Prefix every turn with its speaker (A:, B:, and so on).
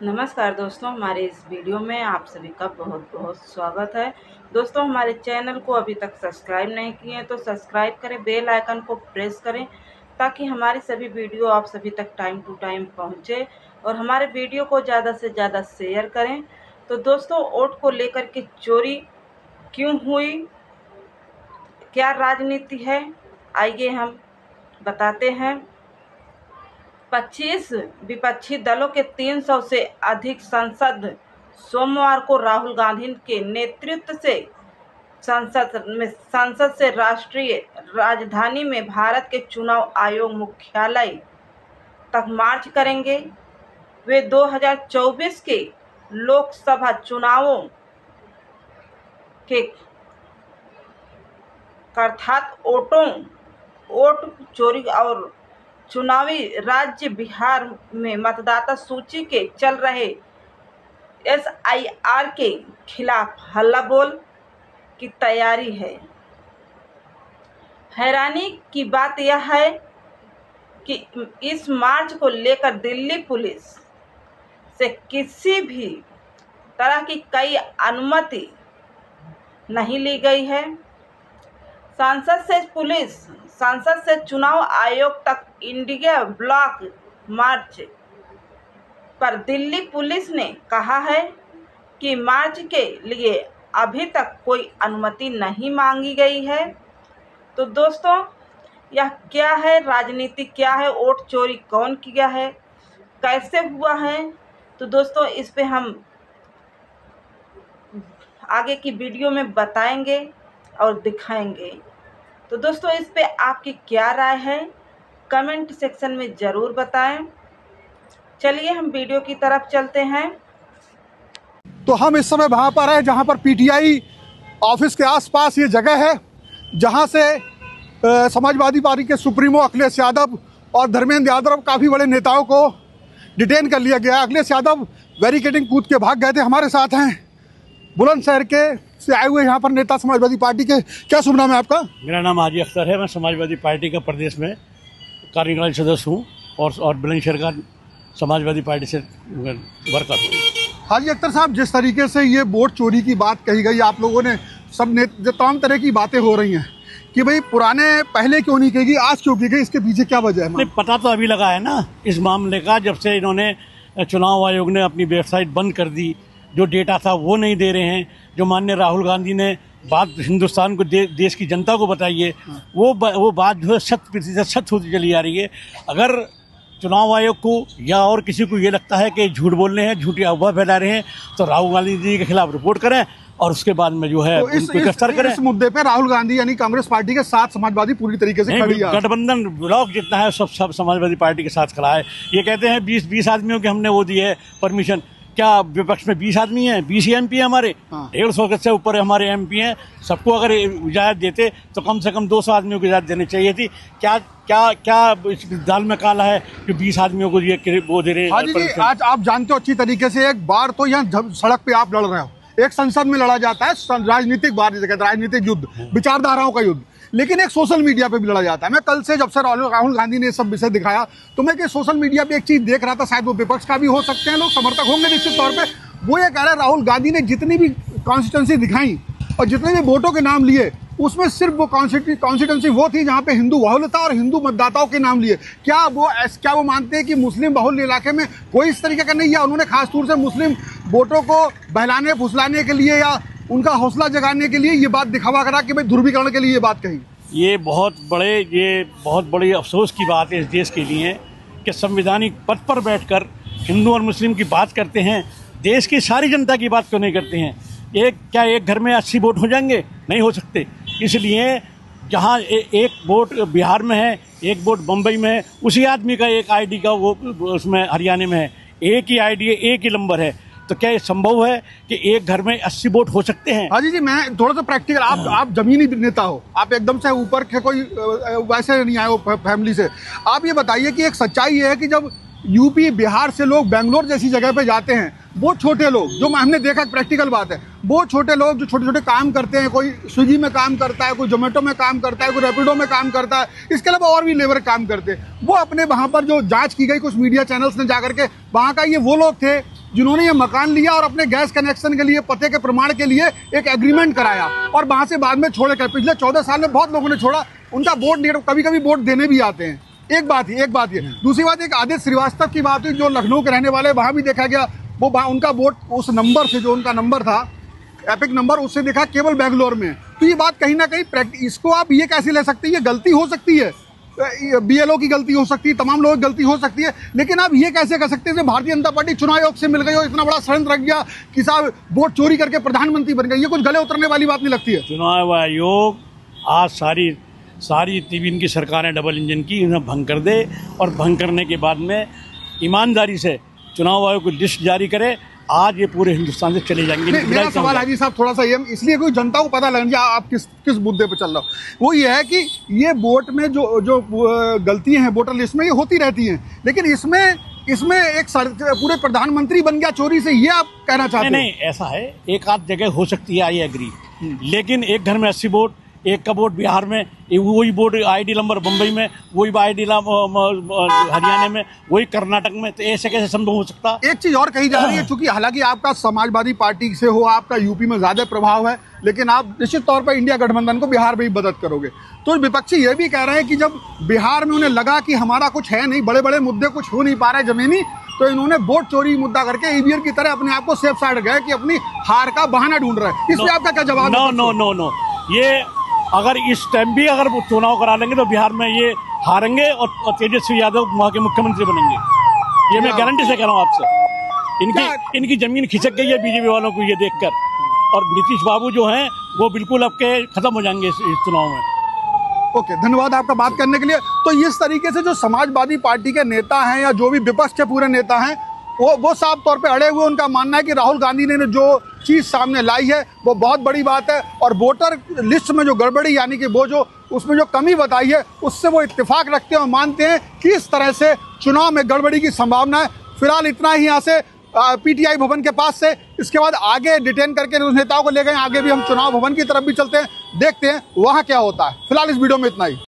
A: नमस्कार दोस्तों, हमारे इस वीडियो में आप सभी का बहुत बहुत स्वागत है। दोस्तों, हमारे चैनल को अभी तक सब्सक्राइब नहीं किए हैं तो सब्सक्राइब करें, बेल आइकन को प्रेस करें ताकि हमारी सभी वीडियो आप सभी तक टाइम टू टाइम पहुंचे और हमारे वीडियो को ज़्यादा से ज़्यादा शेयर करें। तो दोस्तों, वोट को लेकर के चोरी क्यों हुई, क्या राजनीति है, आइए हम बताते हैं। 25 विपक्षी दलों के 300 से अधिक सांसद सोमवार को राहुल गांधी के नेतृत्व से संसद से राष्ट्रीय राजधानी में भारत के चुनाव आयोग मुख्यालय तक मार्च करेंगे। वे 2024 के लोकसभा चुनावों के अर्थात वोट चोरी और चुनावी राज्य बिहार में मतदाता सूची के चल रहे SIR के खिलाफ हल्ला बोल की तैयारी है। हैरानी की बात यह है कि इस मार्च को लेकर दिल्ली पुलिस से किसी भी तरह की कोई अनुमति नहीं ली गई है। संसद से चुनाव आयोग तक इंडिया ब्लॉक मार्च पर दिल्ली पुलिस ने कहा है कि मार्च के लिए अभी तक कोई अनुमति नहीं मांगी गई है। तो दोस्तों, यह क्या है, राजनीति क्या है, वोट चोरी कौन किया है, कैसे हुआ है, तो दोस्तों इस पे हम आगे की वीडियो में बताएंगे और दिखाएंगे। तो दोस्तों, इस पे आपकी क्या राय है, कमेंट सेक्शन में ज़रूर बताएं। चलिए हम वीडियो की तरफ चलते हैं।
B: तो हम इस समय वहाँ पर हैं जहाँ पर PTI ऑफिस के आसपास ये जगह है जहाँ से समाजवादी पार्टी के सुप्रीमो अखिलेश यादव और धर्मेंद्र यादव काफ़ी बड़े नेताओं को डिटेन कर लिया गया। अखिलेश यादव बैरिकेडिंग कूद के भाग गए थे। हमारे साथ हैं बुलंदशहर के से आए हुए यहाँ पर नेता समाजवादी पार्टी के। क्या शुभ नाम है आपका?
C: मेरा नाम हाजी अख्तर है। मैं समाजवादी पार्टी का प्रदेश में कार्यकारी सदस्य हूँ और बुलंदशहर का समाजवादी पार्टी से वर्कर हूँ।
B: हाजी अख्तर साहब, जिस तरीके से ये वोट चोरी की बात कही गई, आप लोगों ने जो तमाम तरह की बातें हो रही हैं कि भाई पुराने पहले क्यों नहीं कही, आज क्यों की गई, इसके पीछे क्या वजह है?
C: नहीं, पता तो अभी लगा है ना इस मामले का, जब से इन्होंने चुनाव आयोग ने अपनी वेबसाइट बंद कर दी, जो डेटा था वो नहीं दे रहे हैं, जो माननीय राहुल गांधी ने बात हिंदुस्तान को देश की जनता को बताई है, वो बात जो है 100% सच होती चली जा रही है। अगर चुनाव आयोग को या और किसी को ये लगता है कि झूठ बोल रहे हैं, झूठी अफवाह फैला रहे हैं, तो राहुल गांधी जी के खिलाफ रिपोर्ट करें और उसके बाद में जो है उनको गिरफ्तार करें।
B: इस मुद्दे पे राहुल गांधी यानी कांग्रेस पार्टी के साथ समाजवादी पूरी तरीके से खड़ी है।
C: गठबंधन ब्लॉक जितना है सब समाजवादी पार्टी के साथ खड़ा है। ये कहते हैं 20 आदमियों के हमने वो दी है परमिशन। क्या विपक्ष में 20 आदमी हैं? 20 MP हैं हमारे। 150 से ऊपर हमारे MP हैं। सबको अगर इजाजत देते तो कम से कम 200 आदमियों को इजाजत देनी चाहिए थी। क्या क्या क्या इस दाल में काला है कि 20 आदमियों को ये वो दे रहे हैं?
B: हाजी जी, आज आप जानते हो अच्छी तरीके से, एक बार तो यहाँ सड़क पे आप लड़ रहे हो, एक संसद में लड़ा जाता है राजनीतिक राजनीतिक युद्ध, विचारधाराओं का युद्ध, लेकिन एक सोशल मीडिया पे भी लड़ा जाता है। मैं कल से जब से राहुल गांधी ने सब विषय दिखाया तो मैं कि सोशल मीडिया पे एक चीज देख रहा था, शायद वो विपक्ष का भी हो सकते हैं, लोग समर्थक होंगे निश्चित तौर पे। वो ये कह रहा है राहुल गांधी ने जितनी भी कॉन्स्टिट्यूंसी दिखाई और जितने भी वोटों के नाम लिए, उसमें सिर्फ वो कॉन्स्टिट्यूंसी वो थी जहाँ पे हिंदू बहुल था और हिंदू मतदाताओं के नाम लिए। क्या वो मानते हैं कि मुस्लिम बहुल इलाके में कोई इस तरीके का नहीं है? उन्होंने खास तौर से मुस्लिम वोटों को बहलाने फुसलाने के लिए या उनका हौसला जगाने के लिए ये बात दिखावा करा कि भाई ध्रुवीकरण के लिए ये बात कही।
C: ये बहुत बड़ी अफसोस की बात है इस देश के लिए कि संवैधानिक पद पर बैठकर हिंदू और मुस्लिम की बात करते हैं, देश की सारी जनता की बात क्यों नहीं करते हैं? एक घर में 80 वोट हो जाएंगे? नहीं हो सकते। इसलिए जहाँ एक वोट बिहार में है, एक वोट बम्बई में है, उसी आदमी का एक ID का वो उसमें हरियाणा में है, एक ही ID है, एक ही नंबर है। तो क्या ये संभव है कि एक घर में 80 वोट हो सकते हैं?
B: हाजी जी, मैं थोड़ा सा प्रैक्टिकल, आप जमीनी नेता हो, आप एकदम से ऊपर के कोई वैसे नहीं आए हो फैमिली से। आप ये बताइए कि एक सच्चाई है कि जब UP बिहार से लोग बेंगलोर जैसी जगह पे जाते हैं, वो छोटे लोग जो हमने देखा, प्रैक्टिकल बात है, वो छोटे लोग जो छोटे छोटे काम करते हैं, कोई स्विगी में काम करता है, कोई जोमेटो में काम करता है, कोई रैपिडो में काम करता है, इसके अलावा और भी लेबर काम करते हैं, वो अपने वहाँ पर जो जांच की गई कुछ मीडिया चैनल्स ने जाकर के, वहाँ का ये वो लोग थे जिन्होंने ये मकान लिया और अपने गैस कनेक्शन के लिए, पते के प्रमाण के लिए एक एग्रीमेंट कराया और वहां से बाद में छोड़ कर, पिछले 14 साल में बहुत लोगों ने छोड़ा, उनका वोट नहीं, कभी कभी वोट देने भी आते हैं। एक बात ये। दूसरी बात, एक आदित्य श्रीवास्तव की बात हुई जो लखनऊ के रहने वाले, वहां भी देखा गया वो उनका वोट उस नंबर से, जो उनका नंबर था एपिक नंबर, उससे देखा केवल बेंगलोर में। तो ये बात कहीं ना कहीं, इसको आप ये कैसे ले सकते हैं, ये गलती हो सकती है, BLO की गलती हो सकती है, तमाम लोगों की गलती हो सकती है, लेकिन आप ये कैसे कर सकते हैं भारतीय जनता पार्टी चुनाव आयोग से मिल गई हो, इतना बड़ा षड्यंत्र रख गया कि साहब वोट चोरी करके प्रधानमंत्री बन गए, ये कुछ गले उतरने वाली बात नहीं लगती है?
C: चुनाव आयोग आज सारी तीन की सरकारें डबल इंजन की उन्हें भंग कर दे, और भंग करने के बाद में ईमानदारी से चुनाव आयोग को लिस्ट जारी करे, आज ये पूरे हिंदुस्तान से चले जाएंगे।
B: मेरा सवाल हाजी साहब थोड़ा सा ये, इसलिए कोई जनता को पता लगे आप किस मुद्दे पे चल रहा हो, वो ये है कि ये वोट में जो गलतियां हैं वोटर लिस्ट में, ये होती रहती हैं, लेकिन इसमें एक पूरे प्रधानमंत्री बन गया चोरी से, ये आप कहना चाहते हैं?
C: नहीं, ऐसा है, एक आध जगह हो सकती है, आई एग्री, लेकिन एक घर में 80 वोट, एक का वोट बिहार में, वही वोट ID नंबर बम्बई में, वही ID हरियाणा में, वही कर्नाटक में, तो ऐसे कैसे संभव हो सकता?
B: एक चीज और कही जा रही है, चूंकि हालांकि आपका समाजवादी पार्टी से हो, आपका यूपी में ज्यादा प्रभाव है, लेकिन आप निश्चित तौर पर इंडिया गठबंधन को बिहार में ही मदद करोगे, तो विपक्षी ये भी कह रहे हैं कि जब बिहार में उन्हें लगा कि हमारा कुछ है नहीं, बड़े बड़े मुद्दे कुछ हो नहीं पा रहे जमीनी, तो इन्होंने वोट चोरी मुद्दा करके ईवीएम की तरह अपने आप को सेफ साइड गए कि अपनी हार का बहाना ढूंढ रहे हैं। इसमें आपका क्या जवाब?
C: नो, ये अगर इस टाइम भी अगर वो चुनाव करा लेंगे तो बिहार में ये हारेंगे और तेजस्वी यादव वहाँ के मुख्यमंत्री बनेंगे, ये मैं गारंटी से कह रहा हूँ आपसे। इनकी जमीन खिसक गई है बीजेपी वालों को ये देखकर, और नीतीश बाबू जो हैं वो बिल्कुल आपके खत्म हो जाएंगे इस चुनाव में।
B: ओके, धन्यवाद आपका बात करने के लिए। तो इस तरीके से जो समाजवादी पार्टी के नेता हैं या जो भी विपक्ष के पूरे नेता हैं, वो साफ तौर पे अड़े हुए, उनका मानना है कि राहुल गांधी ने जो चीज़ सामने लाई है वो बहुत बड़ी बात है, और वोटर लिस्ट में जो गड़बड़ी, यानी कि वो जो उसमें जो कमी बताई है, उससे वो इत्तेफाक रखते हैं और मानते हैं कि इस तरह से चुनाव में गड़बड़ी की संभावना है। फिलहाल इतना ही यहाँ से PTI भवन के पास से, इसके बाद आगे डिटेन करके उस नेताओं को ले गए, आगे भी हम चुनाव भवन की तरफ भी चलते हैं, देखते हैं वहाँ क्या होता है। फिलहाल इस वीडियो में इतना ही।